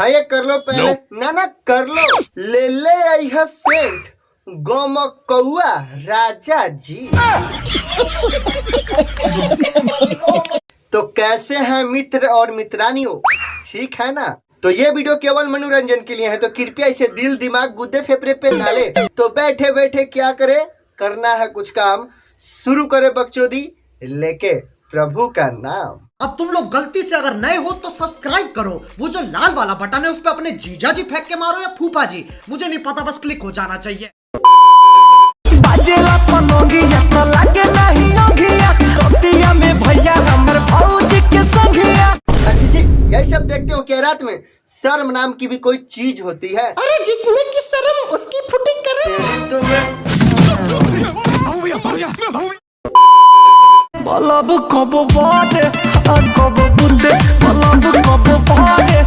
हाँ ये कर लो पहले। ना कर लो। ले ले यह सेंट गोमकौआ राजा जी। तो कैसे हैं मित्र और मित्रानियों, ठीक है ना? तो ये वीडियो केवल मनोरंजन के लिए है, तो कृपया इसे दिल दिमाग गुद्दे फेफड़े पे ना ले। तो बैठे बैठे क्या करे, करना है कुछ काम, शुरू करे बकचोदी लेके प्रभु का नाम। अब तुम लोग गलती से अगर नए हो तो सब्सक्राइब करो, वो जो लाल वाला बटन है उस पर अपने जीजा जी फेंक के मारो या फूफा जी, मुझे नहीं पता, बस क्लिक हो जाना चाहिए। अच्छा जी, यही सब देखते हो क्या रात में? शर्म नाम की भी कोई चीज होती है? अरे जिसने की शर्म उसकी फुटी करम। बलब कब बाटे कब बुंदे, बलब कब बाटे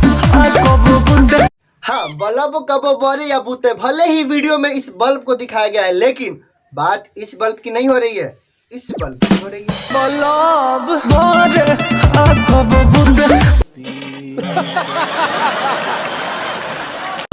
कब बुंदे। हाँ, बल्ब कब बड़े या बूते, भले ही वीडियो में इस बल्ब को दिखाया गया है, लेकिन बात इस बल्ब की नहीं हो रही है, इस बल्ब की हो रही है। बलब बाटे कब बुंदे।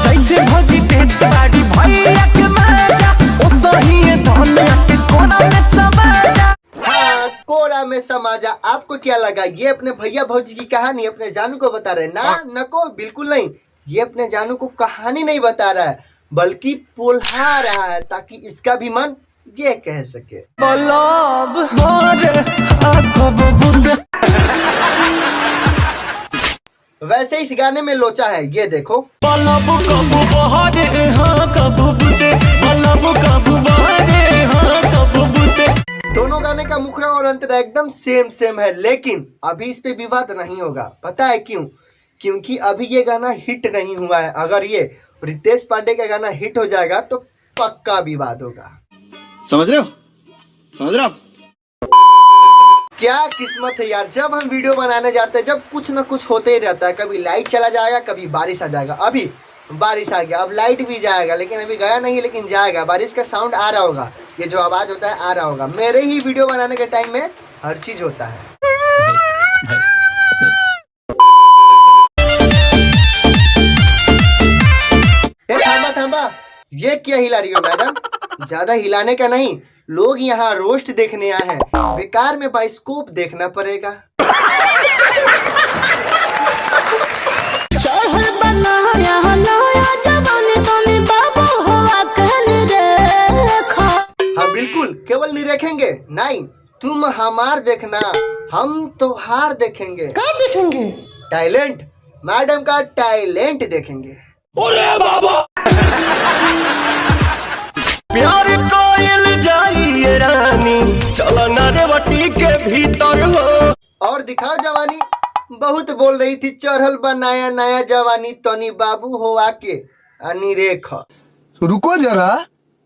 जैसे भगी तेज गाड़ी भैया के मजा, ओ सही है धनिया के कोना में समाजा। हाँ, कोरा में समाजा। आपको क्या लगा ये अपने भैया भौजी की कहानी अपने जानू को बता रहे? ना नको, बिल्कुल नहीं। ये अपने जानू को कहानी नहीं बता रहा है, बल्कि पोल्हा रहा है ताकि इसका भी मन ये कह सके। बलब बाटे कब बुंदे। वैसे इस गाने में लोचा है, ये देखो। बलब कब बहारे कब बुंदे, बलब कब बहारे कब बुंदे। दोनों गाने का मुखड़ा और अंतरा एकदम सेम है, लेकिन अभी इस पे विवाद नहीं होगा। पता है क्यों? क्योंकि अभी ये गाना हिट नहीं हुआ है। अगर ये रितेश पांडे का गाना हिट हो जाएगा तो पक्का विवाद होगा। समझ रहे हो? क्या किस्मत है यार, जब हम वीडियो बनाने जाते हैं, जब कुछ ना कुछ होते ही रहता है। कभी लाइट चला जाएगा, कभी बारिश आ जाएगा। अभी बारिश आ गया, अब लाइट भी जाएगा, लेकिन अभी गया नहीं, लेकिन जाएगा। बारिश का साउंड आ रहा होगा, ये जो आवाज होता है आ रहा होगा। मेरे ही वीडियो बनाने के टाइम में हर चीज होता है। थांबा, ये क्या हिला रही हो मैडम? ज्यादा हिलाने का नहीं, लोग यहाँ रोस्ट देखने आए हैं, बेकार में बाइस्कोप देखना पड़ेगा। हाँ बिल्कुल, केवल निरेखेंगे नहीं, तुम हमार देखना, हम तोहार देखेंगे। क्या देखेंगे? टैलेंट, मैडम का टैलेंट देखेंगे। ओरे बाबा प्यार कोयल जाइए रानी, चलो नारेवती के भीतर हो। और दिखाओ जवानी, बहुत बोल रही थी चढ़ल बा नया नया जवानी, तनी बाबू हो आके अनिरेख। रुको जरा,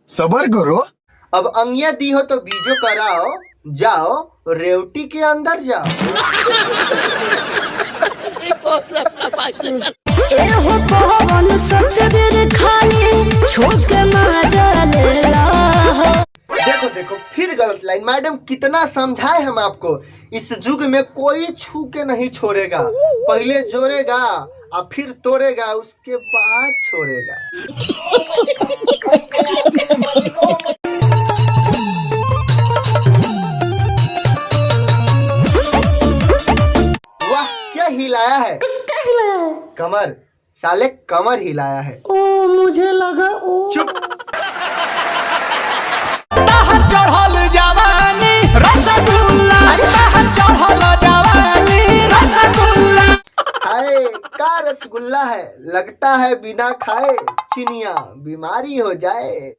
सबर करो। अब अंगिया दी हो तो बीजो कराओ, जाओ रेवटी के अंदर जाओ। देखो देखो फिर गलत लाइन। मैडम कितना समझाए हम आपको, इस युग में कोई छू के नहीं छोड़ेगा। पहले जोड़ेगा और फिर तोड़ेगा, उसके बाद छोड़ेगा। वाह क्या हिलाया है, कमर, साले कमर हिलाया है। ओ मुझे लगा ओ चुप। चढ़ल जवानी रसगुल्ला, चढ़ल जवानी रसगुल्ला। हाय का रसगुल्ला है, लगता है बिना खाए चिनिया बीमारी हो जाए।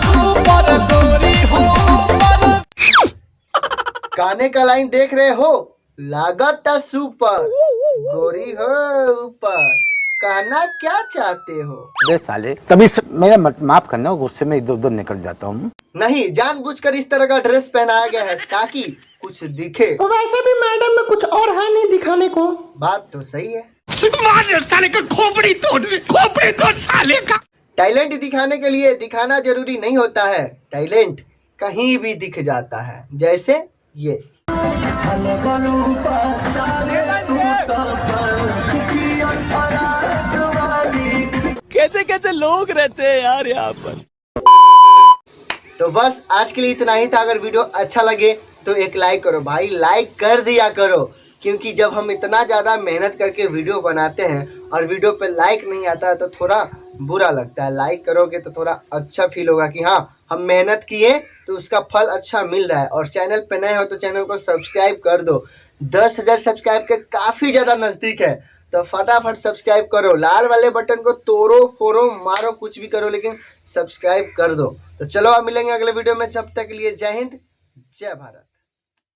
सुपर गोरी हो गाने का लाइन देख रहे हो, लागत सुपर गोरी हो ऊपर, कहना क्या चाहते हो? अरे साले, कभी मेरा माफ करना, गुस्से में इधर उधर निकल जाता हूँ। नहीं, जानबूझकर इस तरह का ड्रेस पहनाया गया है ताकि कुछ दिखे। वैसे भी मैडम में कुछ और है नहीं दिखाने को। बात तो सही है। साले का खोपड़ी तोड़ साले का। टैलेंट दिखाने के लिए दिखाना जरूरी नहीं होता है, टैलेंट कहीं भी दिख जाता है, जैसे ये। कैसे कैसे लोग रहते हैं यार यहाँ पर। तो बस आज के लिए इतना ही था। अगर वीडियो अच्छा लगे तो एक लाइक करो भाई, लाइक कर दिया करो, क्योंकि जब हम इतना ज़्यादा मेहनत करके वीडियो बनाते हैं और वीडियो पे लाइक नहीं आता है तो थोड़ा बुरा लगता है। लाइक करोगे तो थोड़ा अच्छा फील होगा कि हाँ हम मेहनत किए तो उसका फल अच्छा मिल रहा है। और चैनल पे नए हो तो चैनल को सब्सक्राइब कर दो। 10,000 सब्सक्राइब के काफ़ी ज़्यादा नज़दीक है, तो फटाफट सब्सक्राइब करो। लाल वाले बटन को तोड़ो फोड़ो मारो कुछ भी करो, लेकिन सब्सक्राइब कर दो। तो चलो अब मिलेंगे अगले वीडियो में, जब तक के लिए जय हिंद जय भारत।